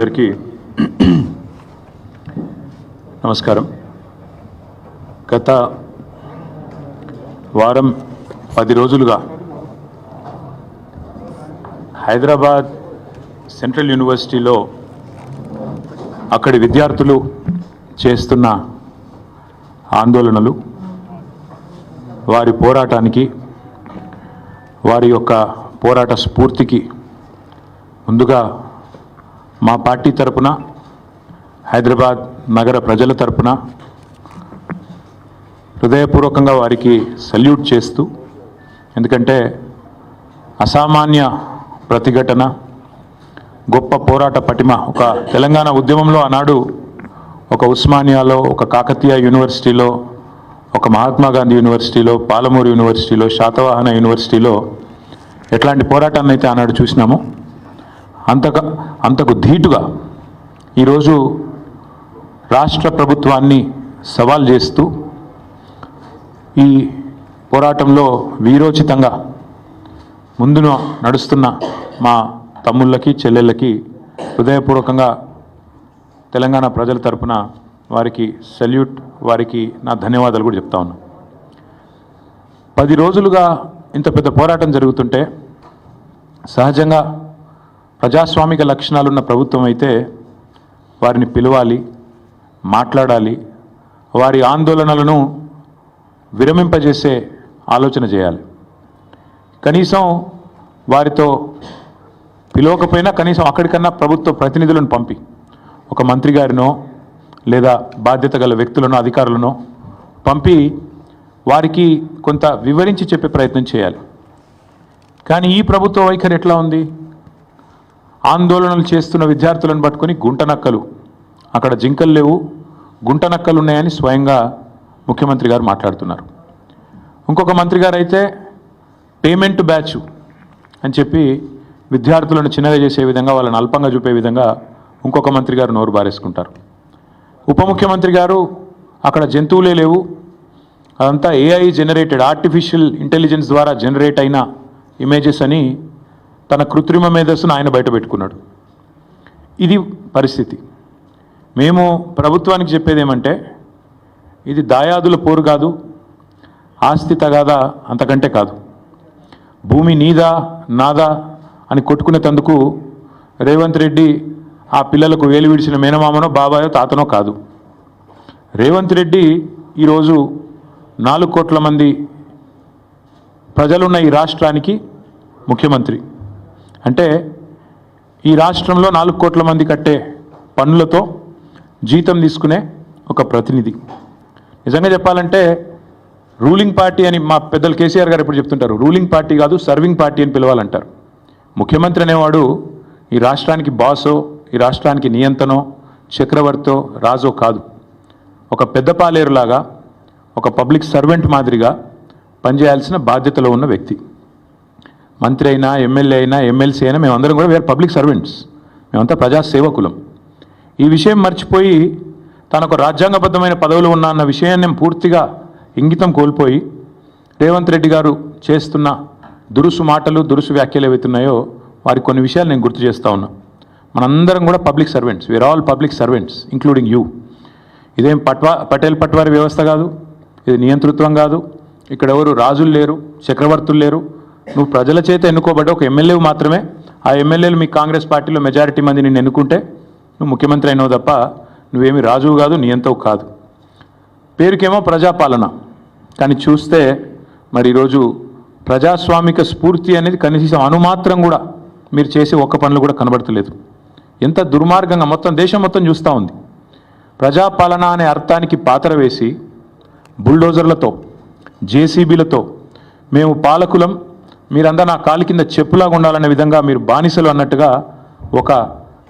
అందరికీ నమస్కారం. గత వారం 10 రోజులుగా హైదరాబాద్ సెంట్రల్ యూనివర్సిటీలో అక్కడి విద్యార్థులు చేస్తున్న ఆందోళనలు, వారి పోరాటానికి, వారి యొక్క పోరాట స్ఫూర్తికి ముందుగా మా పార్టీ తరపున, హైదరాబాద్ నగర ప్రజల తరపున హృదయపూర్వకంగా వారికి సల్యూట్ చేస్తూ, ఎందుకంటే అసామాన్య ప్రతిఘటన, గొప్ప పోరాట పటిమ, ఒక తెలంగాణ ఉద్యమంలో ఆనాడు ఒక ఉస్మానియాలో, ఒక కాకతీయ యూనివర్సిటీలో, ఒక మహాత్మా గాంధీ యూనివర్సిటీలో, పాలమూరు యూనివర్సిటీలో, శాతవాహన యూనివర్సిటీలో ఎట్లాంటి పోరాటాన్ని అయితే ఆనాడు చూసినామో అంతకు ధీటుగా ఈరోజు రాష్ట్ర ప్రభుత్వాన్ని సవాల్ చేస్తూ ఈ పోరాటంలో వీరోచితంగా ముందున నడుస్తున్న మా తమ్ముళ్ళకి, చెల్లెళ్ళకి హృదయపూర్వకంగా తెలంగాణ ప్రజల తరపున వారికి సల్యూట్, వారికి నా ధన్యవాదాలు కూడా చెప్తా ఉన్నా. 10 రోజులుగా ఇంత పెద్ద పోరాటం జరుగుతుంటే సహజంగా ప్రజాస్వామిక లక్షణాలున్న ప్రభుత్వం అయితే వారిని పిలవాలి, మాట్లాడాలి, వారి ఆందోళనలను విరమింపజేసే ఆలోచన చేయాలి. కనీసం వారితో పిలవకపోయినా కనీసం అక్కడికన్నా ప్రభుత్వ ప్రతినిధులను పంపి, ఒక మంత్రి గారినో లేదా బాధ్యత గల వ్యక్తులను, అధికారులను పంపి వారికి కొంత వివరించి చెప్పే ప్రయత్నం చేయాలి. కానీ ఈ ప్రభుత్వ వైఖరి ఎట్లా ఉంది? ఆందోళనలు చేస్తున్న విద్యార్థులను పట్టుకొని గుంటనక్కలు, అక్కడ జింకలు లేవు, గుంటనక్కలు ఉన్నాయని స్వయంగా ముఖ్యమంత్రి గారు మాట్లాడుతున్నారు. ఇంకొక మంత్రి గారు అయితే పేమెంట్ బ్యాచ్ అని చెప్పి విద్యార్థులను చిన్నగా చేసే విధంగా, వాళ్ళని అల్పంగా చూపే విధంగా ఇంకొక మంత్రి గారు నోరు బారేసుకుంటారు. ఉప ముఖ్యమంత్రి గారు అక్కడ జంతువులే లేవు, అదంతా AI జనరేటెడ్, ఆర్టిఫిషియల్ ఇంటెలిజెన్స్ ద్వారా జనరేట్ అయిన ఇమేజెస్ అని తన కృత్రిమ మేధస్సును ఆయన బయట పెట్టుకున్నాడు. ఇది పరిస్థితి. మేము ప్రభుత్వానికి చెప్పేది ఏమంటే, ఇది దాయాదుల పోరు కాదు, ఆస్తి తగాదా అంతకంటే కాదు. భూమి నీదా నాదా అని కొట్టుకునేందుకు రేవంత్ రెడ్డి ఆ పిల్లలకు వేలు విడిచిన మేనమామనో, బాబాయో, తాతనో కాదు. రేవంత్ రెడ్డి ఈరోజు 4 కోట్ల మంది ప్రజలున్న ఈ రాష్ట్రానికి ముఖ్యమంత్రి. అంటే ఈ రాష్ట్రంలో 4 కోట్ల మంది కట్టే పన్నులతో జీతం తీసుకునే ఒక ప్రతినిధి. నిజంగా చెప్పాలంటే రూలింగ్ పార్టీ అని మా పెద్దలు కేసీఆర్ గారు ఎప్పుడు చెప్తుంటారు, రూలింగ్ పార్టీ కాదు సర్వింగ్ పార్టీ అని పిలవాలంటారు. ముఖ్యమంత్రి అనేవాడు ఈ రాష్ట్రానికి బాసో, ఈ రాష్ట్రానికి నియంతనో, చక్రవర్తో, రాజో కాదు. ఒక పెద్ద పాలేరులాగా, ఒక పబ్లిక్ సర్వెంట్ మాదిరిగా పనిచేయాల్సిన బాధ్యతలో ఉన్న వ్యక్తి. మంత్రి అయినా, ఎమ్మెల్యే అయినా, ఎమ్మెల్సీ అయినా మేమందరం కూడా వేరే పబ్లిక్ సర్వెంట్స్, మేమంతా ప్రజాసేవకులం. ఈ విషయం మర్చిపోయి తనకు రాజ్యాంగబద్ధమైన పదవులు ఉన్నా అన్న విషయాన్ని పూర్తిగా ఇంగితం కోల్పోయి రేవంత్ రెడ్డి గారు చేస్తున్న దురుసు మాటలు, దురుసు వ్యాఖ్యలు ఏవైతున్నాయో వారికి కొన్ని విషయాలు నేను గుర్తు చేస్తూ ఉన్నా. మనందరం కూడా public servants, we're all public servants including you. ఇదేం పటేల్ పట్వారి వ్యవస్థ కాదు, ఇది నియంతృత్వం కాదు. ఇక్కడ ఎవరు రాజులు లేరు, చక్రవర్తులు లేరు. నువ్వు ప్రజల చేత ఎన్నుకోబడ్డ ఒక ఎమ్మెల్యే మాత్రమే. ఆ ఎమ్మెల్యేలు మీ కాంగ్రెస్ పార్టీలో మెజారిటీ మంది నిన్ను ఎన్నుకుంటే నువ్వు ముఖ్యమంత్రి అయినావు తప్ప నువ్వేమి రాజువు కాదు, నియంతవు కాదు. పేరుకేమో ప్రజాపాలన, కానీ చూస్తే మరి ఈరోజు ప్రజాస్వామిక స్ఫూర్తి అనేది కనీసం అణుమాత్రం కూడా మీరు చేసే ఒక్క పనులు కూడా కనబడతలేదు. ఎంత దుర్మార్గంగా మొత్తం దేశం మొత్తం చూస్తూ ఉంది. ప్రజాపాలన అనే అర్థానికి పాతర వేసి బుల్డోజర్లతో, జేసీబీలతో మేము పాలకులం, మీరంతా నా కాలి కింద చెప్పులాగా ఉండాలనే విధంగా మీరు బానిసలు అన్నట్టుగా, ఒక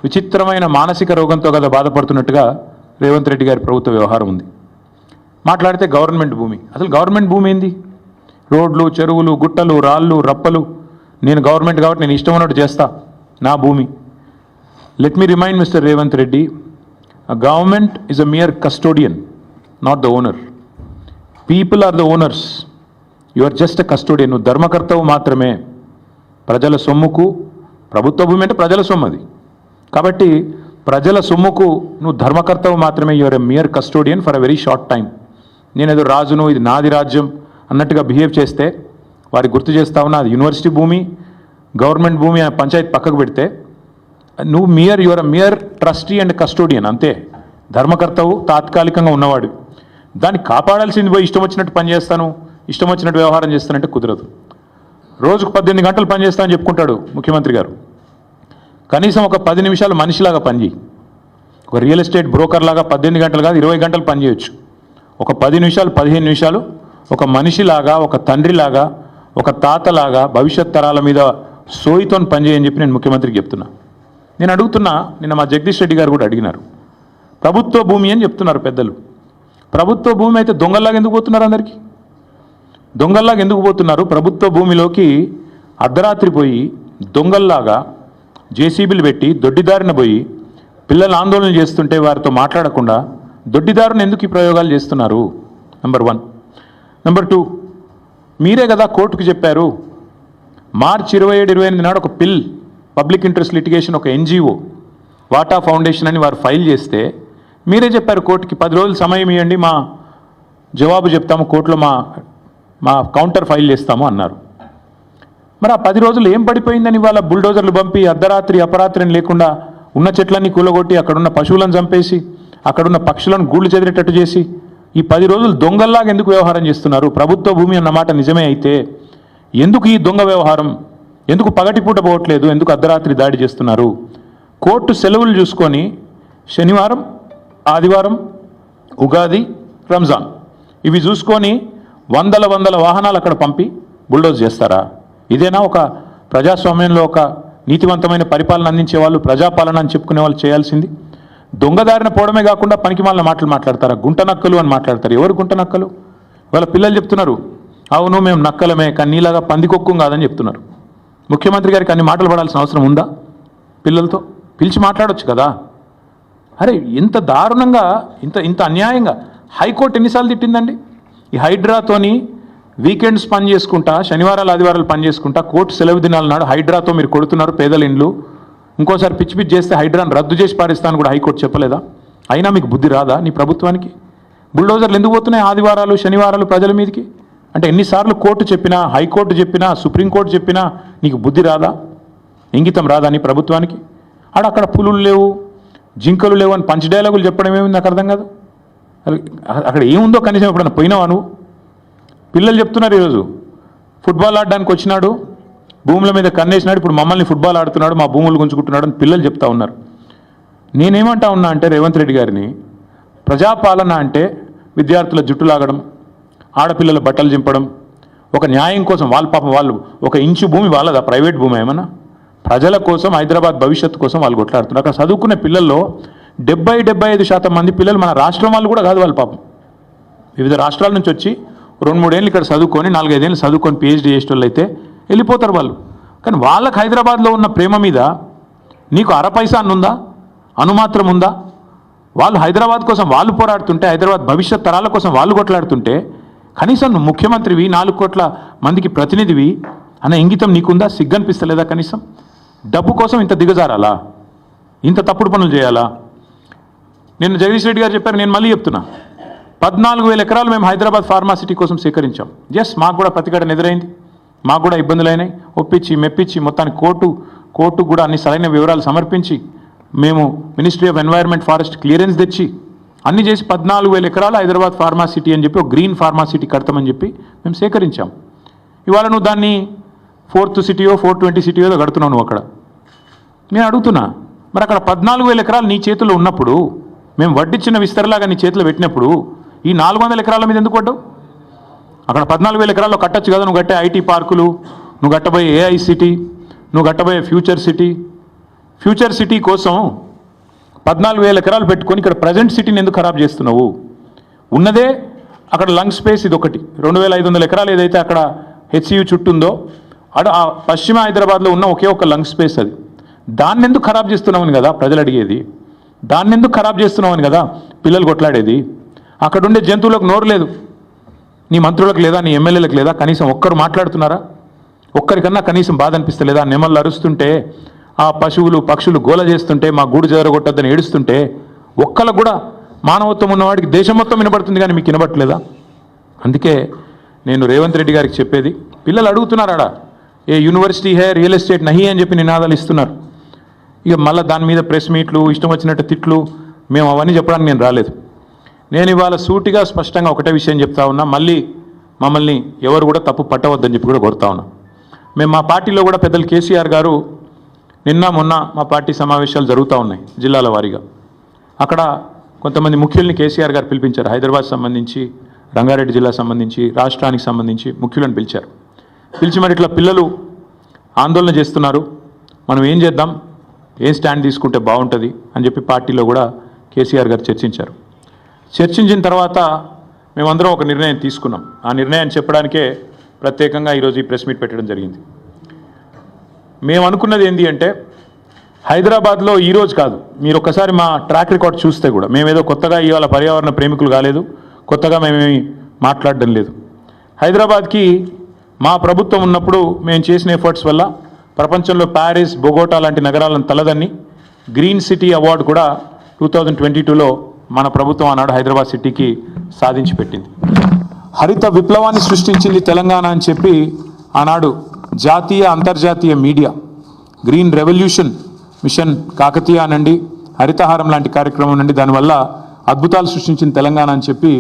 విచిత్రమైన మానసిక రోగంతో కదా బాధపడుతున్నట్టుగా రేవంత్ రెడ్డి గారి ప్రభుత్వ వ్యవహారం ఉంది. మాట్లాడితే గవర్నమెంట్ భూమి, అసలు గవర్నమెంట్ భూమి ఏంది? రోడ్లు, చెరువులు, గుట్టలు, రాళ్ళు, రప్పలు, నేను గవర్నమెంట్ కాబట్టి నేను ఇష్టం ఉన్నట్టు చేస్తా, నా భూమి. Let me remind mister Revanth Reddy, government is a mere custodian, not the owner. People are the owners, you are just a custodian. నువ్వు ధర్మకర్తవు మాత్రమే. ప్రజల సొమ్ముకు, ప్రభుత్వ భూమి అంటే ప్రజల సొమ్ము అది. కాబట్టి ప్రజల సొమ్ముకు నువ్వు ధర్మకర్తవు మాత్రమే, you're a mere custodian for a very short time. నేనేదో రాజును, ఇది నాది రాజ్యం అన్నట్టుగా బిహేవ్ చేస్తే వారికి గుర్తు చేస్తా ఉన్నా, అది యూనివర్సిటీ భూమి, గవర్నమెంట్ భూమి, పంచాయతీ పక్కకు పెడితే నువ్వు you're a mere trustee and custodian, అంతే. ధర్మకర్తవు తాత్కాలికంగా ఉన్నవాడు, దాన్ని కాపాడాల్సింది పోయి ఇష్టం వచ్చినట్టు పనిచేస్తాను, ఇష్టం వచ్చినట్టు వ్యవహారం చేస్తానంటే కుదరదు. రోజుకు 18 గంటలు పనిచేస్తానని చెప్పుకుంటాడు ముఖ్యమంత్రి గారు. కనీసం ఒక 10 నిమిషాలు మనిషిలాగా పనిచేయి. ఒక రియల్ ఎస్టేట్ బ్రోకర్ లాగా 18 గంటలు కాదు 20 గంటలు పనిచేయచ్చు. ఒక 10 నిమిషాలు 15 నిమిషాలు ఒక మనిషిలాగా, ఒక తండ్రిలాగా, ఒక తాతలాగా భవిష్యత్ తరాల మీద సోయితో పనిచేయని చెప్పి నేను ముఖ్యమంత్రికి చెప్తున్నా. నేను అడుగుతున్నా, నిన్న మా జగదీష్ రెడ్డి గారు కూడా అడిగినారు, ప్రభుత్వ భూమి అని చెప్తున్నారు పెద్దలు. ప్రభుత్వ భూమి అయితే దొంగల్లాగా ఎందుకు పోతున్నారు? అందరికీ దొంగల్లాగా ఎందుకు పోతున్నారు? ప్రభుత్వ భూమిలోకి అర్ధరాత్రి పోయి దొంగల్లాగా జేసీబీలు పెట్టి దొడ్డిదారిన పోయి పిల్లలు ఆందోళన చేస్తుంటే వారితో మాట్లాడకుండా దొడ్డిదారుని ఎందుకు ఈ ప్రయోగాలు చేస్తున్నారు? నెంబర్ 1. నెంబర్ 2, మీరే కదా కోర్టుకు చెప్పారు, మార్చి 27-28 నాడు ఒక పిల్ పబ్లిక్ ఇంట్రెస్ట్ లిటిగేషన్, ఒక ఎన్జిఓ వాటా ఫౌండేషన్ అని వారు ఫైల్ చేస్తే మీరే చెప్పారు కోర్టుకి 10 రోజులు సమయం ఇవ్వండి, మా జవాబు చెప్తాము, కోర్టులో మా కౌంటర్ ఫైల్ చేస్తాము అన్నారు. మరి ఆ 10 రోజులు ఏం పడిపోయిందని వాళ్ళ బుల్డోజర్లు పంపి అర్ధరాత్రి అపరాత్రిని లేకుండా ఉన్న చెట్లన్నీ కూలగొట్టి అక్కడున్న పశువులను చంపేసి అక్కడున్న పక్షులను గూళ్ళు చెదిరేటట్టు చేసి ఈ 10 రోజులు దొంగల్లాగా ఎందుకు వ్యవహారం చేస్తున్నారు? ప్రభుత్వ భూమి అన్నమాట నిజమే అయితే ఎందుకు ఈ దొంగ వ్యవహారం? ఎందుకు పగటిపూట పోవట్లేదు? ఎందుకు అర్ధరాత్రి దాడి చేస్తున్నారు? కోర్టు సెలవులు చూసుకొని శనివారం, ఆదివారం, ఉగాది, రంజాన్ ఇవి చూసుకొని వందల వాహనాలు అక్కడ పంపి బుల్డోజ్ చేస్తారా? ఇదేనా ఒక ప్రజాస్వామ్యంలో ఒక నీతివంతమైన పరిపాలన అందించే వాళ్ళు, ప్రజాపాలన అని చెప్పుకునే వాళ్ళు చేయాల్సింది? దొంగదారిన పోవడమే కాకుండా పనికి మాలిన మాటలు మాట్లాడతారా? గుంట నక్కలు అని మాట్లాడతారు. ఎవరు గుంట నక్కలు? వాళ్ళ పిల్లలు చెప్తున్నారు, అవును మేము నక్కలమే కానీ నీలాగా పందికొక్కు కాదని చెప్తున్నారు. ముఖ్యమంత్రి గారికి అన్ని మాటలు పడాల్సిన అవసరం ఉందా? పిల్లలతో పిలిచి మాట్లాడొచ్చు కదా. అరే ఇంత దారుణంగా, ఇంత అన్యాయంగా హైకోర్టు ఎన్నిసార్లు తిట్టిందండి? ఈ హైడ్రాతోని వీకెండ్స్ పని చేసుకుంటా, శనివారాలు ఆదివారాలు పని చేసుకుంటా, కోర్టు సెలవు దినాల నాడు హైడ్రాతో మీరు కొడుతున్నారు పేదల ఇండ్లు, ఇంకోసారి పిచ్చి చేస్తే హైడ్రాను రద్దు చేసి పారిస్తాను కూడా హైకోర్టు చెప్పలేదా? అయినా మీకు బుద్ధి రాదా నీ ప్రభుత్వానికి? బుల్డోజర్లు ఎందుకు పోతున్నాయి ఆదివారాలు శనివారాలు ప్రజల మీదకి? అంటే ఎన్నిసార్లు కోర్టు చెప్పినా, హైకోర్టు చెప్పినా, సుప్రీంకోర్టు చెప్పినా నీకు బుద్ధి రాదా? ఇంగితం రాదా నీ ప్రభుత్వానికి? అక్కడ పులులు లేవు, జింకలు లేవు అని పంచ్ డైలాగులు చెప్పడం ఏమింది నాకు అర్థం కాదు. అక్కడ ఏముందో కనీసం ఎప్పుడన్నా పోయినావా నువ్వు? పిల్లలు చెప్తున్నారు ఈరోజు, ఫుట్బాల్ ఆడడానికి వచ్చినాడు, భూముల మీద కన్నేసినాడు, ఇప్పుడు మమ్మల్ని ఫుట్బాల్ ఆడుతున్నాడు, మా భూములు గుంజుకుంటున్నాడు అని పిల్లలు చెప్తా ఉన్నారు. నేనేమంటా ఉన్నా అంటే రేవంత్ రెడ్డి గారిని, ప్రజాపాలన అంటే విద్యార్థుల జుట్టు లాగడం, ఆడపిల్లల బట్టలు చింపడం, ఒక న్యాయం కోసం వాళ్ళు ఒక ఇంచు భూమి వాళ్ళదా? ప్రైవేట్ భూమి ఏమన్నా? ప్రజల కోసం, హైదరాబాద్ భవిష్యత్తు కోసం వాళ్ళు కొట్లాడుతున్నారు. అక్కడ చదువుకునే పిల్లల్లో 70-75% మంది పిల్లలు మన రాష్ట్రం వాళ్ళు కూడా కాదు. వాళ్ళు పాపం వివిధ రాష్ట్రాల నుంచి వచ్చి 2-3 ఏళ్ళు ఇక్కడ చదువుకొని 4-5 ఏళ్ళు చదువుకొని పిహెచ్డీ చేసేటోళ్ళు అయితే వెళ్ళిపోతారు వాళ్ళు. కానీ వాళ్ళకి హైదరాబాద్లో ఉన్న ప్రేమ మీద నీకు అరపైసా ఉందా? అనుమాత్రం ఉందా? వాళ్ళు హైదరాబాద్ కోసం వాళ్ళు పోరాడుతుంటే, హైదరాబాద్ భవిష్యత్ తరాల కోసం వాళ్ళు కొట్లాడుతుంటే కనీసం నువ్వు ముఖ్యమంత్రివి, 4 కోట్ల మందికి ప్రతినిధివి అన్న ఇంగితం నీకుందా? సిగ్గనిపిస్తలేదా కనీసం? డబ్బు కోసం ఇంత దిగజారాలా? ఇంత తప్పుడు పనులు చేయాలా? నిన్న జగదీష్ రెడ్డి గారు చెప్పారు, నేను మళ్ళీ చెప్తున్నా, 14,000 ఎకరాలు మేము హైదరాబాద్ ఫార్మాసిటీ కోసం సేకరించాం. ఎస్, మాకు కూడా ప్రతిఘటన ఎదురైంది, మాకు కూడా ఇబ్బందులు అయినాయి. ఒప్పించి మెప్పించి మొత్తానికి కోర్టు కూడా అన్ని సరైన వివరాలు సమర్పించి మేము ministry of environment forest clearance తెచ్చి అన్ని చేసి 14,000 ఎకరాలు హైదరాబాద్ ఫార్మాసిటీ అని చెప్పి ఒక గ్రీన్ ఫార్మాసిటీ కడతామని చెప్పి మేము సేకరించాం. ఇవాళ నువ్వు దాన్ని 4th సిటీయో 420 సిటీయో కడుతున్నావు నువ్వు అక్కడ. నేను అడుగుతున్నా, మరి అక్కడ 14,000 ఎకరాలు నీ చేతిలో ఉన్నప్పుడు, మేము వడ్డిచ్చిన విస్తరలాగా నీ చేతిలో పెట్టినప్పుడు ఈ 400 ఎకరాల మీద ఎందుకు పడ్డావు? అక్కడ 14,000 ఎకరాల్లో కట్టచ్చు కదా. నువ్వు కట్టే ఐటీ పార్కులు, నువ్వు కట్టబోయే ఏఐ సిటీ, నువ్వు కట్టబోయే ఫ్యూచర్ సిటీ కోసం 14,000 ఎకరాలు పెట్టుకొని ఇక్కడ ప్రజెంట్ సిటీని ఎందుకు ఖరాబ్ చేస్తున్నావు? ఉన్నదే అక్కడ లంగ్ స్పేస్ ఇది ఒకటి, 2,500 ఎకరాలు ఏదైతే అక్కడ హెచ్సియు చుట్టూ ఉందో ఆ పశ్చిమ హైదరాబాద్లో ఉన్న ఒకే ఒక లంగ్ స్పేస్ అది. దాన్ని ఎందుకు ఖరాబ్ చేస్తున్నామని కదా ప్రజలు అడిగేది. దాన్ని ఎందుకు ఖరాబ్ చేస్తున్నామని కదా పిల్లలు కొట్లాడేది. అక్కడుండే జంతువులకు నోరు లేదు, నీ మంత్రులకు లేదా, నీ ఎమ్మెల్యేలకు లేదా? కనీసం ఒక్కరు మాట్లాడుతున్నారా? ఒక్కరికన్నా కనీసం బాధ అనిపిస్తలేదా? నెమళ్ళు అరుస్తుంటే ఆ పశువులు పక్షులు గోల చేస్తుంటే మా గూడు జరగొట్టద్దని ఏడుస్తుంటే ఒక్కళ్ళకు కూడా మానవత్వం ఉన్నవాడికి దేశం మొత్తం వినబడుతుంది, కానీ మీకు వినబట్టలేదా? అందుకే నేను రేవంత్ రెడ్డి గారికి చెప్పేది, పిల్లలు అడుగుతున్నారాడా ఏ యూనివర్సిటీ హే రియల్ ఎస్టేట్ నహి అని చెప్పి నినాదాలు ఇస్తున్నారు. ఇక మళ్ళీ దాని మీద ప్రెస్ మీట్లు ఇష్టం వచ్చినట్టు తిట్లు, మేము అవన్నీ చెప్పడానికి నేను రాలేదు. నేను ఇవాళ సూటిగా స్పష్టంగా ఒకటే విషయం చెప్తా ఉన్నా, మళ్ళీ మమ్మల్ని ఎవరు కూడా తప్పు పట్టవద్దని చెప్పి కూడా కోరుతా ఉన్నా. మేము మా పార్టీలో కూడా పెద్దలు కేసీఆర్ గారు నిన్న మొన్న మా పార్టీ సమావేశాలు జరుగుతూ ఉన్నాయి జిల్లాల వారీగా. అక్కడ కొంతమంది ముఖ్యుల్ని కేసీఆర్ గారు పిలిపించారు. హైదరాబాద్ సంబంధించి, రంగారెడ్డి జిల్లా సంబంధించి, రాష్ట్రానికి సంబంధించి ముఖ్యులను పిలిచారు. పిలిచి మరి ఇట్లా పిల్లలు ఆందోళన చేస్తున్నారు, మనం ఏం చేద్దాం, ఏం స్టాండ్ తీసుకుంటే బాగుంటుంది అని చెప్పి పార్టీలో కూడా కేసీఆర్ గారు చర్చించారు. చర్చించిన తర్వాత మేమందరం ఒక నిర్ణయం తీసుకున్నాం. ఆ నిర్ణయాన్ని చెప్పడానికే ప్రత్యేకంగా ఈరోజు ఈ ప్రెస్ మీట్ పెట్టడం జరిగింది. మేము అనుకున్నది ఏంటి అంటే, హైదరాబాద్లో ఈరోజు కాదు, మీరు ఒక్కసారి మా ట్రాక్ రికార్డ్ చూస్తే కూడా మేమేదో కొత్తగా ఇవాళ పర్యావరణ ప్రేమికులు కాలేదు, కొత్తగా మేమేమి మాట్లాడడం లేదు. హైదరాబాద్కి మా ప్రభుత్వం ఉన్నప్పుడు మేము చేసిన ఎఫర్ట్స్ వల్ల ప్రపంచంలో ప్యారిస్, బొగోటా లాంటి నగరాలను తలదన్ని గ్రీన్ సిటీ అవార్డు కూడా 2022లో మన ప్రభుత్వం ఆనాడు హైదరాబాద్ సిటీకి సాధించి పెట్టింది. హరిత విప్లవాన్ని సృష్టించింది తెలంగాణ అని చెప్పి ఆనాడు జాతీయ అంతర్జాతీయ media green revolution mission Kakatiya అనండి, హరితహారం లాంటి కార్యక్రమం నుండి దానివల్ల అద్భుతాలు సృష్టించిన తెలంగాణ అని చెప్పి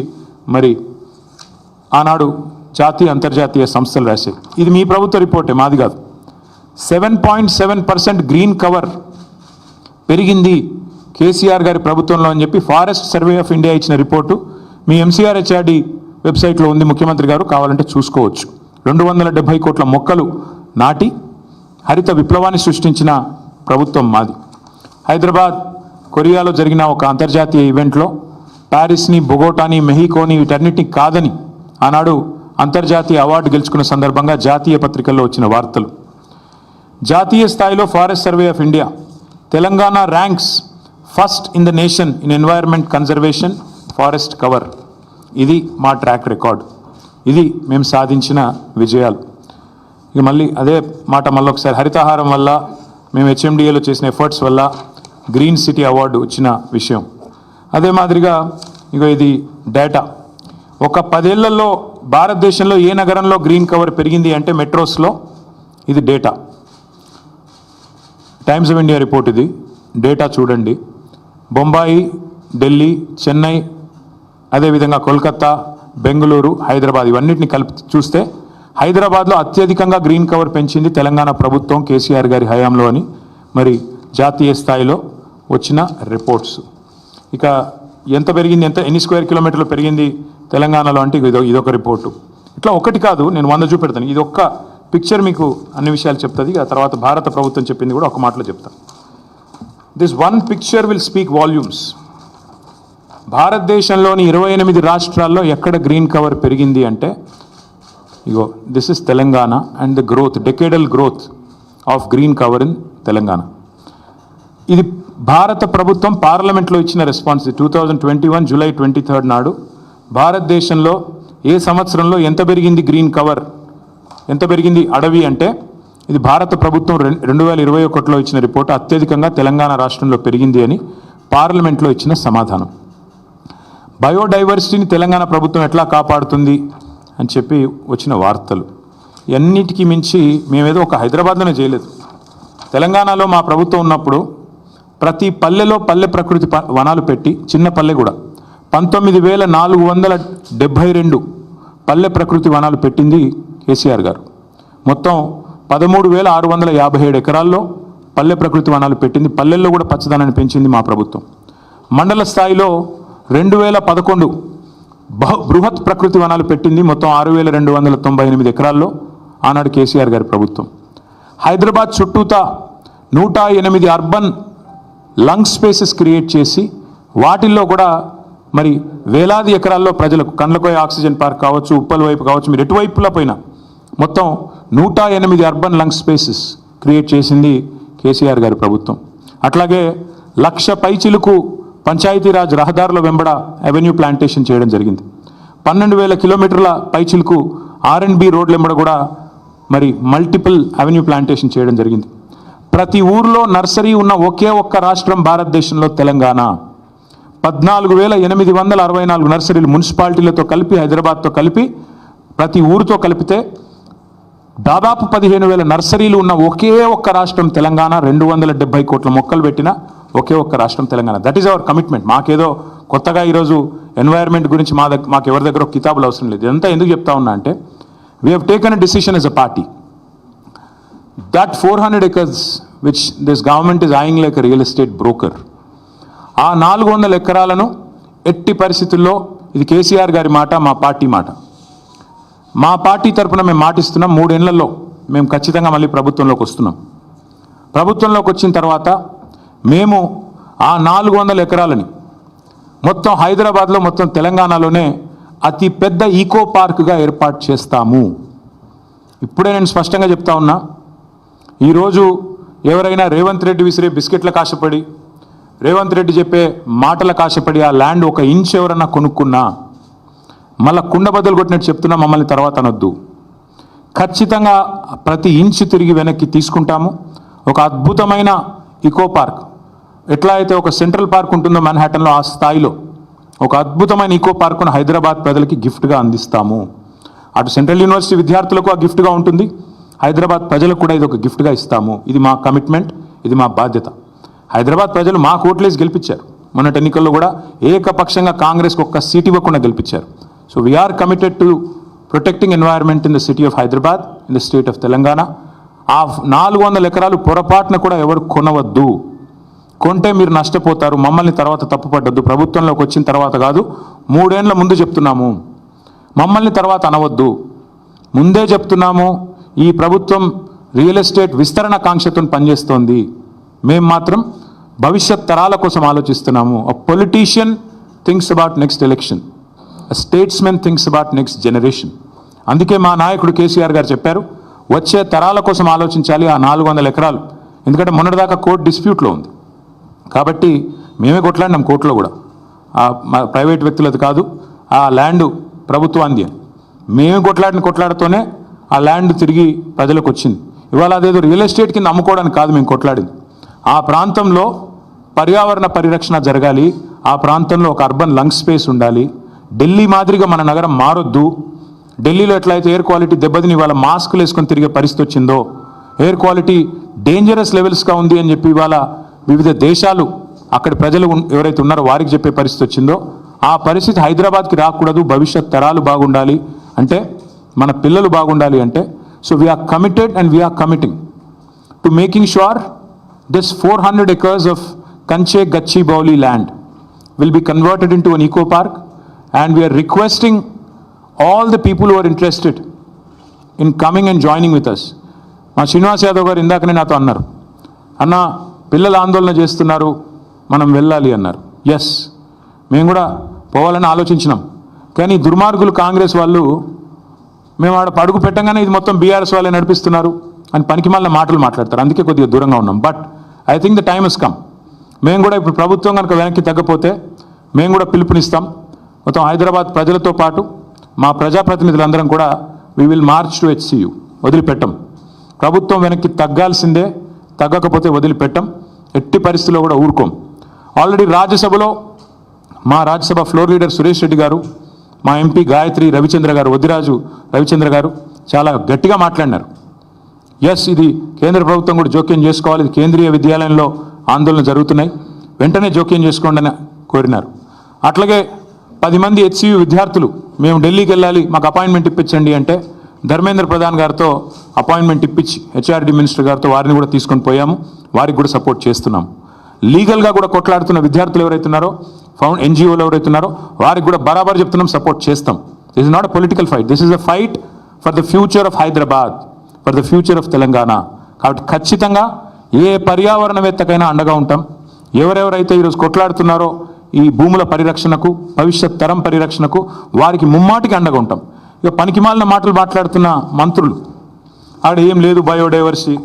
మరి ఆనాడు జాతీయ అంతర్జాతీయ సంస్థలు రాశాయి. ఇది మీ ప్రభుత్వ రిపోర్టే, మాది కాదు. 7.7% గ్రీన్ కవర్ పెరిగింది కేసీఆర్ గారి ప్రభుత్వంలో అని చెప్పి ఫారెస్ట్ సర్వే ఆఫ్ ఇండియా ఇచ్చిన రిపోర్టు మీ MCRHRD వెబ్సైట్లో ఉంది, ముఖ్యమంత్రి గారు కావాలంటే చూసుకోవచ్చు. 270 కోట్ల మొక్కలు నాటి హరిత విప్లవాన్ని సృష్టించిన ప్రభుత్వం మాది. హైదరాబాద్ కొరియాలో జరిగిన ఒక అంతర్జాతీయ ఈవెంట్లో ప్యారిస్ని, బొగోటాని, మెహికోని వీటన్నిటిని కాదని ఆనాడు అంతర్జాతీయ అవార్డు గెలుచుకున్న సందర్భంగా జాతీయ పత్రికల్లో వచ్చిన వార్తలు. జాతీయ స్థాయిలో forest survey of India Telangana ranks first in the nation in environment conservation forest cover. ఇది మా ట్రాక్ రికార్డ్, ఇది మేము సాధించిన విజయాలు. ఇక మళ్ళీ అదే మాట మళ్ళీ ఒకసారి, హరితహారం వల్ల మేము HMDAలో చేసిన ఎఫర్ట్స్ వల్ల గ్రీన్ సిటీ అవార్డు వచ్చిన విషయం. అదే మాదిరిగా ఇక ఇది డేటా, ఒక 10 ఏళ్లలో భారతదేశంలో ఏ నగరంలో గ్రీన్ కవర్ పెరిగింది అంటే మెట్రోస్లో. ఇది data, times of India report, ఇది డేటా చూడండి. బొంబాయి, ఢిల్లీ, చెన్నై, అదేవిధంగా కోల్కతా, బెంగళూరు, హైదరాబాద్ ఇవన్నిటిని కలిపి చూస్తే హైదరాబాద్లో అత్యధికంగా గ్రీన్ కవర్ పెంచింది తెలంగాణ ప్రభుత్వం కేసీఆర్ గారి హయాంలో అని మరి జాతీయ స్థాయిలో వచ్చిన రిపోర్ట్స్. ఇక ఎంత పెరిగింది, ఎన్ని స్క్వేర్ కిలోమీటర్లు పెరిగింది తెలంగాణలో అంటే ఇదొక రిపోర్టు. ఇట్లా ఒకటి కాదు, నేను 100 చూపెడతాను. ఇది ఒక్క పిక్చర్ మీకు అన్ని విషయాలు చెప్తుంది. ఆ తర్వాత భారత ప్రభుత్వం చెప్పింది కూడా ఒక మాటలో చెప్తాను. This one picture will speak volumes. భారతదేశంలోని 28 రాష్ట్రాల్లో ఎక్కడ గ్రీన్ కవర్ పెరిగింది అంటే ఇగో this is Telangana and the growth, decadal growth of green cover in Telangana. ఇది భారత ప్రభుత్వం పార్లమెంట్లో ఇచ్చిన రెస్పాన్స్. 2021 జూలై 23 నాడు భారతదేశంలో ఏ సంవత్సరంలో ఎంత పెరిగింది గ్రీన్ కవర్, ఎంత పెరిగింది అడవి అంటే ఇది భారత ప్రభుత్వం 2021లో ఇచ్చిన రిపోర్టు. అత్యధికంగా తెలంగాణ రాష్ట్రంలో పెరిగింది అని పార్లమెంట్లో ఇచ్చిన సమాధానం. బయోడైవర్సిటీని తెలంగాణ ప్రభుత్వం ఎట్లా కాపాడుతుంది అని చెప్పి వచ్చిన వార్తలు. అన్నిటికీ మించి మేమేదో ఒక హైదరాబాద్లోనే చేయలేదు. తెలంగాణలో మా ప్రభుత్వం ఉన్నప్పుడు ప్రతి పల్లెలో పల్లె ప్రకృతి వనాలు పెట్టి, చిన్న పల్లె కూడా 19,472 పల్లె ప్రకృతి వనాలు పెట్టింది కేసీఆర్ గారు. మొత్తం 13,657 ఎకరాల్లో పల్లె ప్రకృతి వనాలు పెట్టింది. పల్లెల్లో కూడా పచ్చదనాన్ని పెంచింది మా ప్రభుత్వం. మండల స్థాయిలో 2011 బృహత్ ప్రకృతి వనాలు పెట్టింది. మొత్తం 6,298 ఎకరాల్లో ఆనాడు కేసీఆర్ గారి ప్రభుత్వం. హైదరాబాద్ చుట్టూతా 108 అర్బన్ లంగ్ స్పేసెస్ క్రియేట్ చేసి వాటిల్లో కూడా మరి వేలాది ఎకరాల్లో ప్రజలకు కండ్లకోయ ఆక్సిజన్ పార్క్ కావచ్చు, ఉప్పల్ వైపు కావచ్చు, మీరు ఎటువైపులా పోయినా మొత్తం 108 అర్బన్ లంగ్ స్పేసెస్ క్రియేట్ చేసింది కేసీఆర్ గారి ప్రభుత్వం. అట్లాగే 1,00,000 పైచిలుకు పంచాయతీరాజ్ రహదారుల వెంబడ అవెన్యూ ప్లాంటేషన్ చేయడం జరిగింది. 12,000 కిలోమీటర్ల పైచిలుకు R&B రోడ్ల వెంబడ కూడా మరి మల్టిపుల్ అవెన్యూ ప్లాంటేషన్ చేయడం జరిగింది. ప్రతి ఊర్లో నర్సరీ ఉన్న ఒకే ఒక్క రాష్ట్రం భారతదేశంలో తెలంగాణ. 14,864 నర్సరీలు మున్సిపాలిటీలతో కలిపి, హైదరాబాద్తో కలిపి, ప్రతి ఊరితో కలిపితే దాదాపు 15,000 నర్సరీలు ఉన్న ఒకే ఒక్క రాష్ట్రం తెలంగాణ. 270 కోట్ల మొక్కలు పెట్టిన ఒకే ఒక్క రాష్ట్రం Telangana. That is our commitment. మాకేదో కొత్తగా ఈరోజు ఎన్వైర్న్మెంట్ గురించి మాకు ఎవరి దగ్గర కితాబులు అవసరం లేదు. ఇదంతా ఎందుకు చెప్తా ఉన్నా అంటే, we have taken a decision yes a party that 400 acres which this government is eyeing like a real estate broker, ఆ 400 ఎకరాలను ఎట్టి పరిస్థితుల్లో, ఇది కేసీఆర్ గారి మాట, మా పార్టీ మాట, మా పార్టీ తరఫున మేము మాటిస్తున్నాం, 3 ఏళ్లలో మేము ఖచ్చితంగా మళ్ళీ ప్రభుత్వంలోకి వస్తున్నాం. ప్రభుత్వంలోకి వచ్చిన తర్వాత మేము ఆ 400 ఎకరాలని మొత్తం హైదరాబాద్లో, మొత్తం తెలంగాణలోనే అతి పెద్ద ఈకో పార్క్గా ఏర్పాటు చేస్తాము. ఇప్పుడే నేను స్పష్టంగా చెప్తా ఉన్నా, ఈరోజు ఎవరైనా రేవంత్ రెడ్డి విసిరే బిస్కెట్లకు ఆశపడి, రేవంత్ రెడ్డి చెప్పే మాటలకు ఆశపడి ఆ ల్యాండ్ 1 ఇంచ్ ఎవరన్నా కొనుక్కున్నా మళ్ళీ కుండ బద్దలు కొట్టినట్టు చెప్తున్నా, మమ్మల్ని తర్వాత అనొద్దు. ఖచ్చితంగా ప్రతి ఇంచ్ తిరిగి వెనక్కి తీసుకుంటాము. ఒక అద్భుతమైన ఈకో పార్క్, ఎట్లా అయితే ఒక సెంట్రల్ పార్క్ ఉంటుందో మన్హాటన్లో, ఆ స్థాయిలో ఒక అద్భుతమైన ఈకో పార్కును హైదరాబాద్ ప్రజలకి గిఫ్ట్గా అందిస్తాము. అటు సెంట్రల్ యూనివర్సిటీ విద్యార్థులకు ఆ గిఫ్ట్గా ఉంటుంది, హైదరాబాద్ ప్రజలకు కూడా ఇది ఒక గిఫ్ట్గా ఇస్తాము. ఇది మా కమిట్మెంట్, ఇది మా బాధ్యత. హైదరాబాద్ ప్రజలు మాకు ఓట్లేసి గెలిపించారు. మొన్నటి ఎన్నికల్లో కూడా ఏకపక్షంగా కాంగ్రెస్కి 1 సీట్ ఇవ్వకుండా గెలిపించారు. So we're committed to protecting environment in the city of Hyderabad, in the state of Telangana. ఆ 400 ఎకరాలు పొరపాటున కూడా ఎవరు కొనవద్దు. కొంటే మీరు నష్టపోతారు. మమ్మల్ని తర్వాత తప్పుపడ్డద్దు. ప్రభుత్వంలోకి వచ్చిన తర్వాత కాదు, 3 ఏళ్ల ముందు చెప్తున్నాము. మమ్మల్ని తర్వాత అనవద్దు. ముందే చెప్తున్నాము, ఈ ప్రభుత్వం రియల్ ఎస్టేట్ విస్తరణ కాంక్షతో పనిచేస్తోంది. మేము మాత్రం భవిష్యత్ తరాల కోసం ఆలోచిస్తున్నాము. A politician thinks about next election, a statesmen thinks about next generation. అందుకే మా నాయకుడు కేసీఆర్ గారు చెప్పారు, వచ్చే తరాల కోసం ఆలోచించాలి ఆ 400 ఎకరాలు. ఎందుకంటే మొన్నటిదాకా కోర్టు డిస్ప్యూట్లో ఉంది కాబట్టి మేమే కొట్లాడినాం కోర్టులో కూడా. ప్రైవేట్ వ్యక్తులది కాదు, ఆ ల్యాండ్ ప్రభుత్వాంది అని. మేమే కొట్లాడుతూనే ఆ ల్యాండ్ తిరిగి ప్రజలకు వచ్చింది. ఇవాళ అదేదో రియల్ ఎస్టేట్ కింద అమ్ముకోవడానికి కాదు మేము కొట్లాడింది. ఆ ప్రాంతంలో పర్యావరణ పరిరక్షణ జరగాలి, ఆ ప్రాంతంలో ఒక అర్బన్ లంగ్ స్పేస్ ఉండాలి. ఢిల్లీ మాదిరిగా మన నగరం మారొద్దు. ఢిల్లీలో ఎట్లయితే ఎయిర్ క్వాలిటీ దెబ్బతిని ఇవాళ మాస్కులు వేసుకొని తిరిగే పరిస్థితి వచ్చిందో, ఎయిర్ క్వాలిటీ డేంజరస్ లెవెల్స్గా ఉంది అని చెప్పి ఇవాళ వివిధ దేశాలు అక్కడి ప్రజలు ఎవరైతే ఉన్నారో వారికి చెప్పే పరిస్థితి వచ్చిందో, ఆ పరిస్థితి హైదరాబాద్కి రాకూడదు. భవిష్యత్ తరాలు బాగుండాలి అంటే, మన పిల్లలు బాగుండాలి అంటే, so we're committed and we're committing to making sure this 400 acres of Kanche Gachibowli land will be converted into an eco park, and we are requesting all the people who are interested in coming and joining with us. మా శ్రీనివాస్ యాదవ్ గారు ఇందాకనే నాతో అన్నారు, అన్న పిల్లలు ఆందోళన చేస్తున్నారు, మనం వెళ్ళాలి అన్నారు. ఎస్, మేము కూడా పోవాలని ఆలోచించినాం. కానీ దుర్మార్గులు కాంగ్రెస్ వాళ్ళు మేము ఆడ పడుగు పెట్టంగానే ఇది మొత్తం బీఆర్ఎస్ వాళ్ళే నడిపిస్తున్నారు అని పనికిమాలిన మాటలు మాట్లాడతారు. అందుకే కొద్దిగా దూరంగా ఉన్నాం. But I think the time has come. మేము కూడా ఇప్పుడు ప్రభుత్వం కనుక వెనక్కి తగ్గపోతే మేము కూడా పిలుపునిస్తాం. మొత్తం హైదరాబాద్ ప్రజలతో పాటు మా ప్రజాప్రతినిధులందరం కూడా we will March to HCU. వదిలిపెట్టం. ప్రభుత్వం వెనక్కి తగ్గాల్సిందే, తగ్గకపోతే వదిలిపెట్టం. ఎట్టి పరిస్థితుల్లో కూడా ఊరుకోం. ఆల్రెడీ రాజ్యసభలో మా రాజ్యసభ ఫ్లోర్ లీడర్ సురేష్ రెడ్డి గారు, మా ఎంపీ గాయత్రి రవిచంద్ర గారు, వద్దిరాజు రవిచంద్ర గారు చాలా గట్టిగా మాట్లాడినారు. ఎస్, ఇది కేంద్ర ప్రభుత్వం కూడా జోక్యం చేసుకోవాలి, ఇది కేంద్రీయ విద్యాలయంలో ఆందోళన జరుగుతున్నాయి, వెంటనే జోక్యం చేసుకోండి అని కోరినారు. అట్లాగే 10 మంది HCU విద్యార్థులు మేము ఢిల్లీకి వెళ్ళాలి, మాకు అపాయింట్మెంట్ ఇప్పించండి అంటే ధర్మేంద్ర ప్రధాన్ గారితో అపాయింట్మెంట్ ఇప్పించి HRD మినిస్టర్ గారితో వారిని కూడా తీసుకొని పోయాము. వారికి కూడా సపోర్ట్ చేస్తున్నాం. లీగల్గా కూడా కొట్లాడుతున్న విద్యార్థులు ఎవరైతే ఉన్నారో, NGOలు ఎవరైతే ఉన్నారో వారికి కూడా బరాబర్ చెప్తున్నాం, సపోర్ట్ చేస్తాం. This is not a political fight, this is a fight for the future of Hyderabad, for the future of Telangana. కాబట్టి ఖచ్చితంగా ఏ పర్యావరణవేత్తకైనా అండగా ఉంటాం. ఎవరెవరైతే ఈరోజు కొట్లాడుతున్నారో ఈ భూముల పరిరక్షణకు, భవిష్యత్ తరం పరిరక్షణకు, వారికి ముమ్మాటికి అండగా ఉంటాం. ఇక పనికిమాలిన మాటలు మాట్లాడుతున్న మంత్రులు, ఆడ ఏం లేదు బయోడైవర్సిటీ,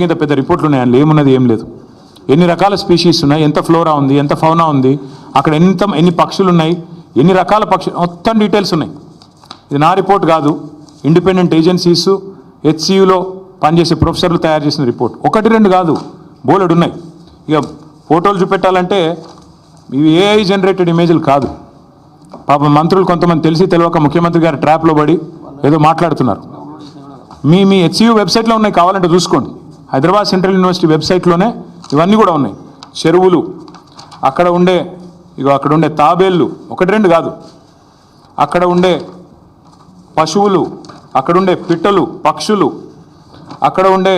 ఇంత పెద్ద రిపోర్ట్లు ఉన్నాయి, అందులో ఏమున్నది ఏం లేదు. ఎన్ని రకాల స్పీషీస్ ఉన్నాయి, ఎంత ఫ్లోరా ఉంది, ఎంత ఫౌనా ఉంది, అక్కడ ఎన్ని పక్షులు ఉన్నాయి, ఎన్ని రకాల పక్షులు, మొత్తం డీటెయిల్స్ ఉన్నాయి. ఇది నా రిపోర్ట్ కాదు. ఇండిపెండెంట్ ఏజెన్సీస్ HCUలో పనిచేసే ప్రొఫెసర్లు తయారు చేసిన రిపోర్ట్. ఒకటి రెండు కాదు, బోలెడు ఉన్నాయి. ఇక ఫోటోలు చూపెట్టాలంటే ఇవి ఏఐ జనరేటెడ్ ఇమేజ్లు కాదు. పాప మంత్రులు కొంతమంది తెలిసి తెలియక ముఖ్యమంత్రి గారి ట్రాప్లో పడి ఏదో మాట్లాడుతున్నారు. మీ హెచ్సియు వెబ్సైట్లో ఉన్నాయి, కావాలంటే చూసుకోండి. హైదరాబాద్ సెంట్రల్ యూనివర్సిటీ వెబ్సైట్లోనే ఇవన్నీ కూడా ఉన్నాయి. చెరువులు, అక్కడ ఉండే తాబేళ్ళు, ఒకటి రెండు కాదు, అక్కడ ఉండే పశువులు, అక్కడ ఉండే పిట్టలు, పక్షులు, అక్కడ ఉండే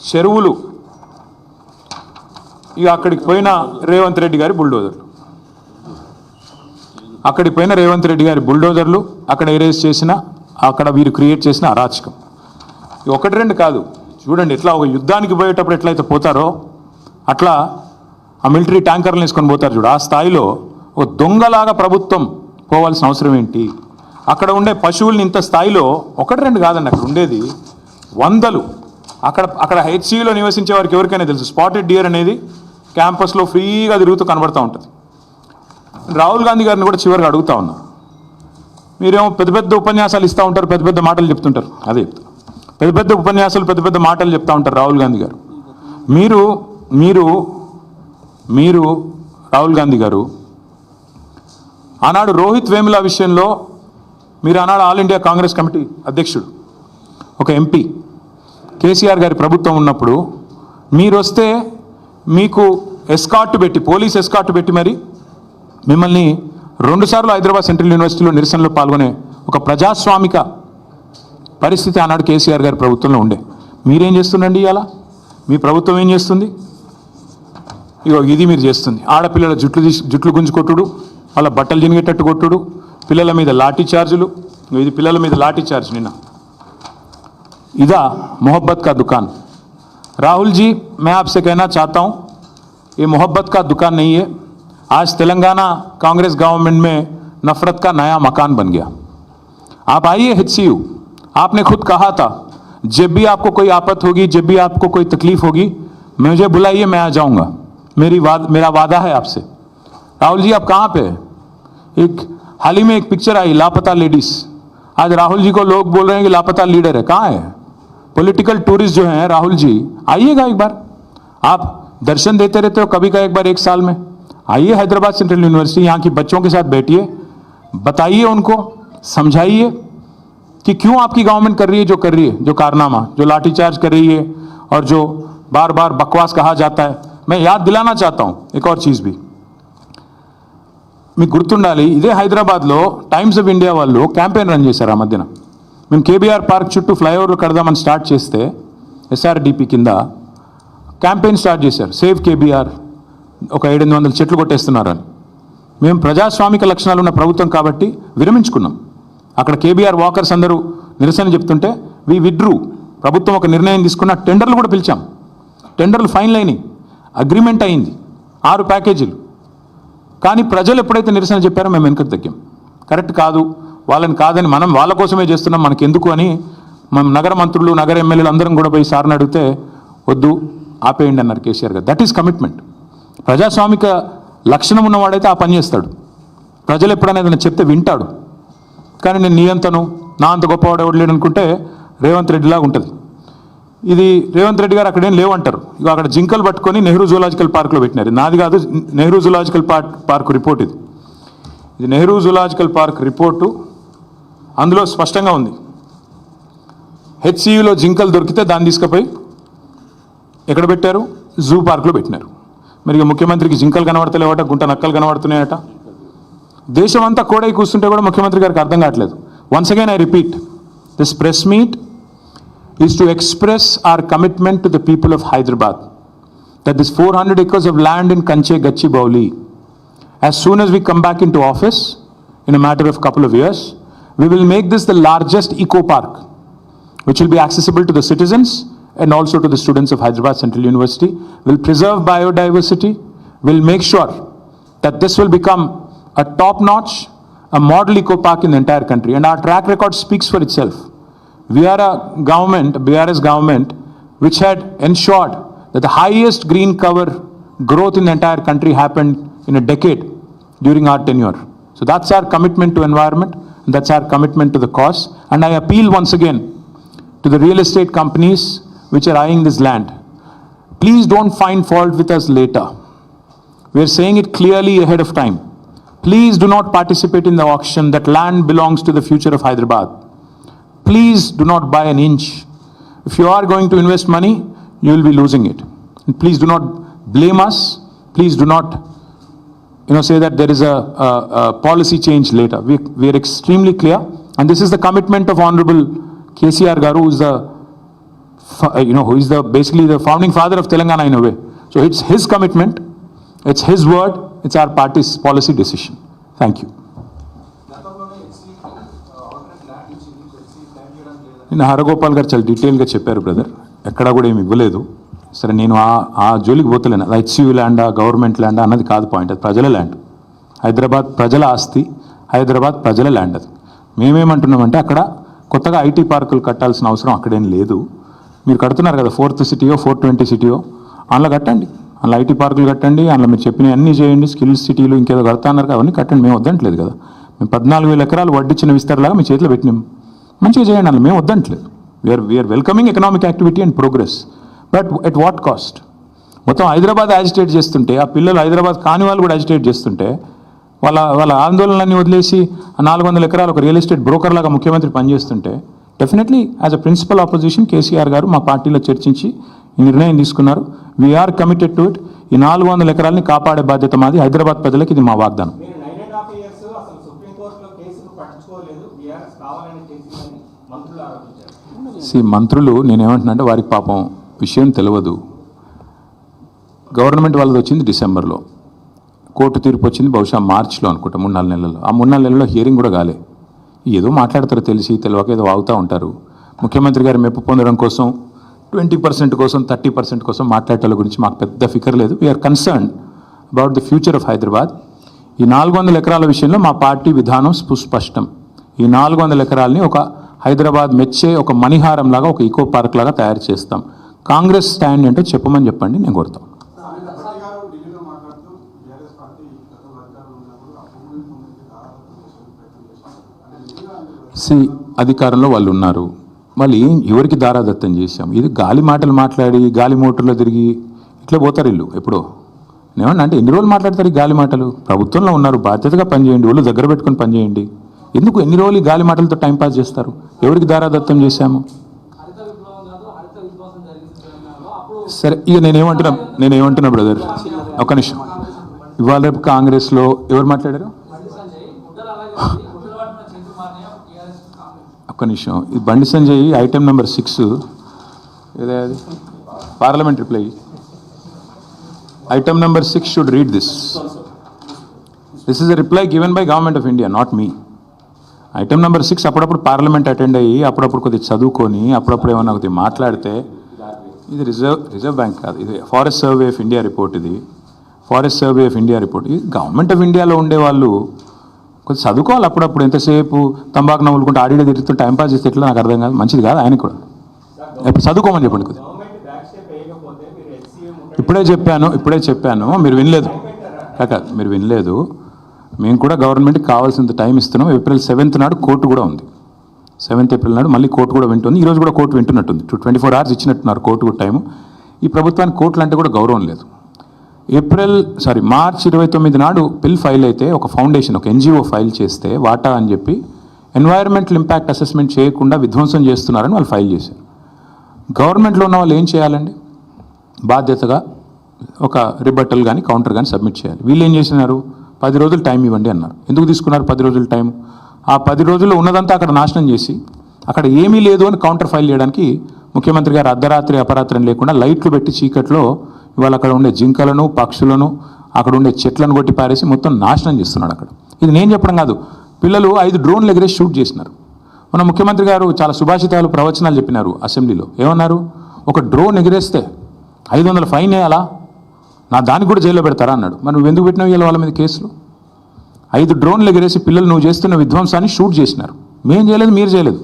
చెరువులు, ఇక అక్కడికి పోయిన రేవంత్ రెడ్డి గారి బుల్డోజర్లు, అక్కడ ఎరేజ్ చేసిన, అక్కడ వీరు క్రియేట్ చేసిన అరాచకం. ఒకటి రెండు కాదు, చూడండి ఎట్లా ఒక యుద్ధానికి పోయేటప్పుడు ఎట్లయితే పోతారో అట్లా ఆ మిలిటరీ ట్యాంకర్లు వేసుకొని పోతారు చూడు, ఆ స్థాయిలో ఒక దొంగలాగా ప్రభుత్వం పోవాల్సిన అవసరం ఏంటి? అక్కడ ఉండే పశువుల్ని ఇంత స్థాయిలో ఒకటి రెండు కాదండి, అక్కడ ఉండేది వందలు. అక్కడ హెచ్సిలో నివసించే వారికి ఎవరికైనా తెలుసు, స్పాటెడ్ డియర్ అనేది క్యాంపస్లో ఫ్రీగా తిరుగుతూ కనబడుతూ ఉంటుంది. రాహుల్ గాంధీ గారిని కూడా చివరిగా అడుగుతా ఉన్నా, మీరేమో పెద్ద పెద్ద ఉపన్యాసాలు ఇస్తూ ఉంటారు, పెద్ద పెద్ద మాటలు చెప్తుంటారు, అదే చెప్తారు, పెద్ద పెద్ద ఉపన్యాసాలు పెద్ద పెద్ద మాటలు చెప్తూ ఉంటారు రాహుల్ గాంధీ గారు. మీరు రాహుల్ గాంధీ గారు ఆనాడు రోహిత్ వేముల విషయంలో మీరు ఆనాడు ఆల్ ఇండియా కాంగ్రెస్ కమిటీ అధ్యక్షుడు, ఒక ఎంపీ, కేసీఆర్ గారి ప్రభుత్వం ఉన్నప్పుడు మీరు వస్తే మీకు ఎస్కార్ట్ పెట్టి, పోలీస్ ఎస్కార్ట్ పెట్టి మరి మిమ్మల్ని 2 సార్లు హైదరాబాద్ సెంట్రల్ యూనివర్సిటీలో నిరసనలో పాల్గొనే ఒక ప్రజాస్వామిక పరిస్థితి ఆనాడు కేసీఆర్ గారి ప్రభుత్వంలో ఉండే. మీరేం చేస్తుండండి ఇవాళ? మీ ప్రభుత్వం ఏం చేస్తుంది? ఇగో ఇది మీరు చేస్తుంది. ఆడపిల్లల జుట్లు గుంజుకొట్టుడు, వాళ్ళ బట్టలు జినిగేటట్టు కొట్టుడు, పిల్లల మీద లాఠీ చార్జులు. ఇది పిల్లల మీద లాఠీ చార్జ్ నిన్న. ఇదా मोहब्बत का दुकान? राहुल जी, मैं आपसे कहना चाहता हूँ, ये मोहब्बत का दुकान नहीं है. आज तेलंगाना कांग्रेस गवर्नमेंट में नफरत का नया मकान बन गया. आप आइए HCU, आपने खुद कहा था जब भी आपको कोई आफत होगी, जब भी आपको कोई तकलीफ होगी, मुझे बुलाइए, मैं आ जाऊँगा. मेरा वादा है आपसे. राहुल जी आप कहाँ पे हैं? हाल ही में एक पिक्चर आई, लापता लेडीज. आज राहुल जी को लोग बोल रहे हैं कि लापता लीडर है. कहाँ है? पॉलिटिकल टूरिस्ट जो हैं राहुल जी, आइएगा एक बार. आप दर्शन देते रहते हो कभी का एक बार 1 साल में. आइए हैदराबाद सेंट्रल यूनिवर्सिटी, यहाँ की बच्चों के साथ बैठिए, बताइए उनको, समझाइए कि क्यों आपकी गवर्नमेंट कर रही है जो कर रही है, जो कारनामा, जो लाठीचार्ज कर रही है और जो बार बार बकवास कहा जाता है. मैं याद दिलाना चाहता हूँ एक और चीज़ भी. మీకు గుర్తుండాలి, ఇదే హైదరాబాద్లో టైమ్స్ ఆఫ్ ఇండియా వాళ్ళు క్యాంపెయిన్ రన్ చేశారు ఆ మధ్యన. మేము కేబీఆర్ పార్క్ చుట్టూ ఫ్లైఓవర్లు కడదామని స్టార్ట్ చేస్తే SRDP కింద క్యాంపెయిన్ స్టార్ట్ చేశారు, సేవ్ కేబీఆర్, ఒక 700 చెట్లు కొట్టేస్తున్నారని. మేము ప్రజాస్వామిక లక్షణాలు ఉన్న ప్రభుత్వం కాబట్టి విరమించుకున్నాం. అక్కడ కేబీఆర్ వాకర్స్ అందరూ నిరసన చెప్తుంటే వి విడ్రూ. ప్రభుత్వం ఒక నిర్ణయం తీసుకున్న, టెండర్లు కూడా పిలిచాం, టెండర్లు ఫైనల్ అయినాయి, అగ్రిమెంట్ అయింది, 6 ప్యాకేజీలు. కానీ ప్రజలు ఎప్పుడైతే నిరసన చెప్పారో మేము వెనుకకు తగ్గాం. కరెక్ట్ కాదు, వాళ్ళని కాదని, మనం వాళ్ళ కోసమే చేస్తున్నాం, మనకి ఎందుకు అని మనం నగర మంత్రులు, నగర ఎమ్మెల్యేలు అందరం కూడా పోయి సార్ని అడిగితే వద్దు, ఆపేయండి అన్నారు కేసీఆర్ గారు. That is commitment. ప్రజాస్వామిక లక్షణం ఉన్నవాడైతే ఆ పని చేస్తాడు. ప్రజలు ఎప్పుడైనా ఏదైనా చెప్తే వింటాడు. కానీ నేను నీ అంతను, నా అంత గొప్పవాడు ఎవడు లేడు అనుకుంటే రేవంత్ రెడ్డిలాగా ఉంటుంది. ఇది రేవంత్ రెడ్డి గారు అక్కడేం లేవంటారు. ఇక అక్కడ జింకలు పట్టుకొని నెహ్రూ జూలాజికల్ పార్క్లో పెట్టినారు. నాది కాదు, నెహ్రూ జూలాజికల్ పార్క్ రిపోర్ట్ ఇది. నెహ్రూ జూలాజికల్ పార్క్ రిపోర్టు, అందులో స్పష్టంగా ఉంది, HCUలో జింకలు దొరికితే దాన్ని తీసుకుపోయి ఎక్కడ పెట్టారు? జూ పార్క్లో పెట్టినారు. మరి ఇక ముఖ్యమంత్రికి జింకలు కనబడతలేవట, గుంట నక్కలు కనబడుతున్నాయట. దేశం అంతా కోడై కూర్చుంటే కూడా ముఖ్యమంత్రి గారికి అర్థం కావట్లేదు. Once again I repeat, this press meet is to express our commitment to the people of Hyderabad that this 400 acres of land in Kanche Gachibowli, as soon as we come back into office in a matter of couple of years, we will make this the largest eco park which will be accessible to the citizens and also to the students of Hyderabad Central University. Will preserve biodiversity, will make sure that this will become a top notch, a model eco park in the entire country, and our track record speaks for itself. We are a government, BRS government, which had ensured that the highest green cover growth in the entire country happened in a decade during our tenure. So that's our commitment to environment, and that's our commitment to the cause. And I appeal once again to the real estate companies which are eyeing this land, please don't find fault with us later. We are saying it clearly ahead of time. Please do not participate in the auction. That land belongs to the future of Hyderabad. Please do not buy an inch. If you are going to invest money, you will be losing it. And please do not blame us. Please do not say that there is a policy change later. We are extremely clear, and this is the commitment of Honorable KCR Garu, who is basically the founding father of Telangana in a way. So it's his commitment, it's his word, it's our party's policy decision. Thank you. నిన్న హరగోపాల్ గారు చాలా డీటెయిల్గా చెప్పారు brother, ఎక్కడా కూడా ఏమి ఇవ్వలేదు. సరే, నేను ఆ జోలికి పోతలేను. అది హెచ్సియు ల్యాండా గవర్నమెంట్ ల్యాండా అన్నది కాదు పాయింట్. అది ప్రజల ల్యాండ్, హైదరాబాద్ ప్రజల ఆస్తి, హైదరాబాద్ ప్రజల ల్యాండ్. అది మేమేమంటున్నామంటే అక్కడ కొత్తగా ఐటీ పార్కులు కట్టాల్సిన అవసరం అక్కడేం లేదు. మీరు కడుతున్నారు కదా, 4th సిటీయో 420 సిటీయో, అందులో కట్టండి, అందులో ఐటీ పార్కులు కట్టండి, అందులో మీరు చెప్పిన అన్నీ చేయండి. స్కిల్స్ సిటీలు ఇంకేదో కడతా అన్నారు కదా, అవన్నీ కట్టండి. మేము వద్దంటలేదు కదా. మేము 14,000 ఎకరాలు వడ్డిచ్చిన విస్తారలాగా మీ చేతిలో పెట్టినాం, మంచిగా చేయండి, అందులో మేము వద్దంటలేదు. We're welcoming economic activity and progress, but at what cost? మొత్తం హైదరాబాద్ యాజిటేట్ చేస్తుంటే, ఆ పిల్లలు హైదరాబాద్ కాని వాళ్ళు కూడా యాజిటేట్ చేస్తుంటే, వాళ్ళ ఆందోళనలన్నీ వదిలేసి 400 ఎకరాలు ఒక రియల్ ఎస్టేట్ బ్రోకర్ లాగా ముఖ్యమంత్రి పనిచేస్తుంటే, definitely as a principal opposition KCR garu మా పార్టీలో చర్చించి ఈ నిర్ణయం తీసుకున్నారు. We're committed to it. ఈ 400 ఎకరాలని కాపాడే బాధ్యత మాది. హైదరాబాద్ ప్రజలకు ఇది మా వాగ్దానం. మంత్రులు నేనేమంటున్నా అంటే, వారికి పాపం విషయం తెలియదు. గవర్నమెంట్ వాళ్ళది వచ్చింది డిసెంబర్లో, కోర్టు తీర్పు వచ్చింది బహుశా మార్చిలో అనుకుంటా, 3-4 నెలల్లో. ఆ 3-4 నెలల్లో హియరింగ్ కూడా కాలే. ఏదో మాట్లాడతారు, తెలిసి తెలియక ఏదో వాగుతూ ఉంటారు. ముఖ్యమంత్రి గారు మెప్పు పొందడం కోసం 20% కోసం 30% కోసం మాట్లాడటం గురించి మాకు పెద్ద ఫికర్ లేదు. We're concern about the future of Hyderabad. ఈ 400 ఎకరాల విషయంలో మా పార్టీ విధానం సుస్పష్టం. ఈ 400 ఎకరాలని ఒక హైదరాబాద్ మెచ్చే ఒక మణిహారం లాగా, ఒక ఈకో పార్క్ లాగా తయారు చేస్తాం. కాంగ్రెస్ స్టాండ్ ఏంటో చెప్పమని చెప్పండి, నేను కోరుతాం. అధికారంలో వాళ్ళు ఉన్నారు, వాళ్ళు ఎవరికి దారాదత్తం చేశాం? ఇది గాలి మాటలు మాట్లాడి గాలి మోటార్లో తిరిగి ఇట్లా పోతారు వీళ్ళు. ఎప్పుడో ఏమన్నా అంటే ఎన్ని రోజులు మాట్లాడతారు ఈ గాలి మాటలు? ప్రభుత్వంలో ఉన్నారు, బాధ్యతగా పనిచేయండి, వాళ్ళు దగ్గర పెట్టుకొని పనిచేయండి. ఎందుకు ఎన్ని రోజులు ఈ గాలి మాటలతో టైంపాస్ చేస్తారు? ఎవరికి దారాదత్తం చేశాము? సరే, ఇక నేనేమంటున్నా బ్రదర్, ఒక నిమిషం. ఇవాళ రేపు కాంగ్రెస్లో ఎవరు మాట్లాడారు? ఒక్క నిమిషం. ఇది బండి సంజయ్ ఐటమ్ నెంబర్ 6 ఏదే అది parliament reply. Item number 6 should read this. This is a reply given by government of India, not me. Item number 6 అప్పుడప్పుడు పార్లమెంట్ అటెండ్ అయ్యి, అప్పుడప్పుడు కొద్దిగా చదువుకొని, అప్పుడప్పుడు ఏమన్నా కొద్దిగా మాట్లాడితే, ఇది రిజర్వ్ బ్యాంక్ కాదు, ఇది forest survey of India report. ఇది forest survey of India report. ఇది గవర్నమెంట్ ఆఫ్ ఇండియాలో ఉండేవాళ్ళు కొంచెం చదువుకోవాలి అప్పుడప్పుడు. ఎంతసేపు తంబాకు నవ్వులుకుంటే ఆడిడే తిరుగుతూ టైంపాస్ చేస్తే ఎట్లా నాకు అర్థం కాదు, మంచిది కాదు. ఆయనకు కూడా ఇప్పుడు చదువుకోమని చెప్పండి కొద్దిగా. ఇప్పుడే చెప్పాను, మీరు వినలేదు కాక, మీరు వినలేదు. మేము కూడా గవర్నమెంట్కి కావాల్సినంత టైం ఇస్తున్నాం. ఏప్రిల్ 7th నాడు కోర్టు కూడా ఉంది. 7th ఏప్రిల్ నాడు మళ్ళీ కోర్టు కూడా వింటుంది. ఈరోజు కూడా కోర్టు వింటున్నట్టుంది. 24 hours ఇచ్చినట్టున్నారు కోర్టు కూడా టైము. ఈ ప్రభుత్వానికి కోర్టులు అంటే కూడా గౌరవం లేదు. మార్చ్ 29 నాడు బిల్ ఫైల్ అయితే, ఒక ఫౌండేషన్, ఒక NGO ఫైల్ చేస్తే వాటా అని చెప్పి ఎన్వైరన్మెంటల్ ఇంపాక్ట్ అసెస్మెంట్ చేయకుండా విధ్వంసం చేస్తున్నారని వాళ్ళు ఫైల్ చేశారు. గవర్నమెంట్లో ఉన్న వాళ్ళు ఏం చేయాలండి? బాధ్యతగా ఒక రిబట్టల్ కానీ కౌంటర్ కానీ సబ్మిట్ చేయాలి. వీళ్ళు ఏం చేసినారు? 10 రోజులు టైం ఇవ్వండి అన్నారు. ఎందుకు తీసుకున్నారు 10 రోజులు టైం? ఆ 10 రోజుల్లో ఉన్నదంతా అక్కడ నాశనం చేసి, అక్కడ ఏమీ లేదు అని కౌంటర్ ఫైల్ చేయడానికి ముఖ్యమంత్రి గారు అర్ధరాత్రి అపరాత్రం లేకుండా లైట్లు పెట్టి చీకట్లో ఇవాళ అక్కడ ఉండే జింకలను, పక్షులను, అక్కడ ఉండే చెట్లను కొట్టి పారేసి మొత్తం నాశనం చేస్తున్నాడు అక్కడ. ఇది నేను చెప్పడం కాదు, పిల్లలు 5 డ్రోన్లు ఎగిరేసి షూట్ చేసినారు. మన ముఖ్యమంత్రి గారు చాలా సుభాషితాలు, ప్రవచనాలు చెప్పినారు అసెంబ్లీలో. ఏమన్నారు? ఒక డ్రోన్ ఎగిరేస్తే 500 ఫైన్ వేయాలా, నా దానికి కూడా జైల్లో పెడతారా అన్నాడు. మరి నువ్వు ఎందుకు పెట్టినావు ఇవాళ వాళ్ళ మీద కేసులు? 5 డ్రోన్లు ఎగిరేసి పిల్లలు నువ్వు చేస్తున్న విధ్వంసాన్ని షూట్ చేసినారు. మేము చేయలేదు, మీరు చేయలేదు.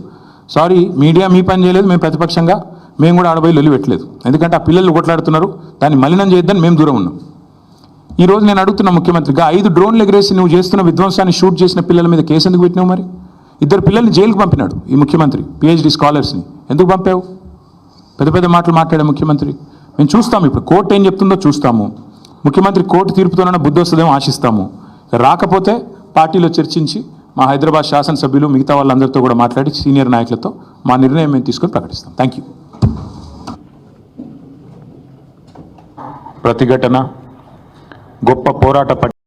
సారీ, మీడియా మీ పని చేయలేదు, మేము ప్రతిపక్షంగా మేము కూడా ఆడబోయి లొల్లి పెట్టలేదు. ఎందుకంటే ఆ పిల్లలు కొట్లాడుతున్నారు, దాన్ని మలినం చేయొద్దని మేము దూరం ఉన్నాం. ఈరోజు నేను అడుగుతున్న ముఖ్యమంత్రిగా, 5 డ్రోన్లు ఎగిరేసి నువ్వు చేస్తున్న విధ్వంసాన్ని షూట్ చేసిన పిల్లల మీద కేసు ఎందుకు పెట్టినావు? మరి 2 పిల్లల్ని జైలుకు పంపినాడు ఈ ముఖ్యమంత్రి, PhD స్కాలర్స్ని. ఎందుకు పంపావు? పెద్ద పెద్ద మాటలు మాట్లాడే ముఖ్యమంత్రి. మేము చూస్తాము, ఇప్పుడు కోర్టు ఏం చెప్తుందో చూస్తాము. ముఖ్యమంత్రి కోర్టు తీర్పుతోనైనా బుద్ధి వస్తుందేమో ఆశిస్తాము. రాకపోతే పార్టీలో చర్చించి మా హైదరాబాద్ శాసనసభ్యులు మిగతా వాళ్ళందరితో కూడా మాట్లాడి సీనియర్ నాయకులతో మా నిర్ణయం మేము తీసుకొని ప్రకటిస్తాం. Thank you. ప్రతిఘటన గొప్ప పోరాట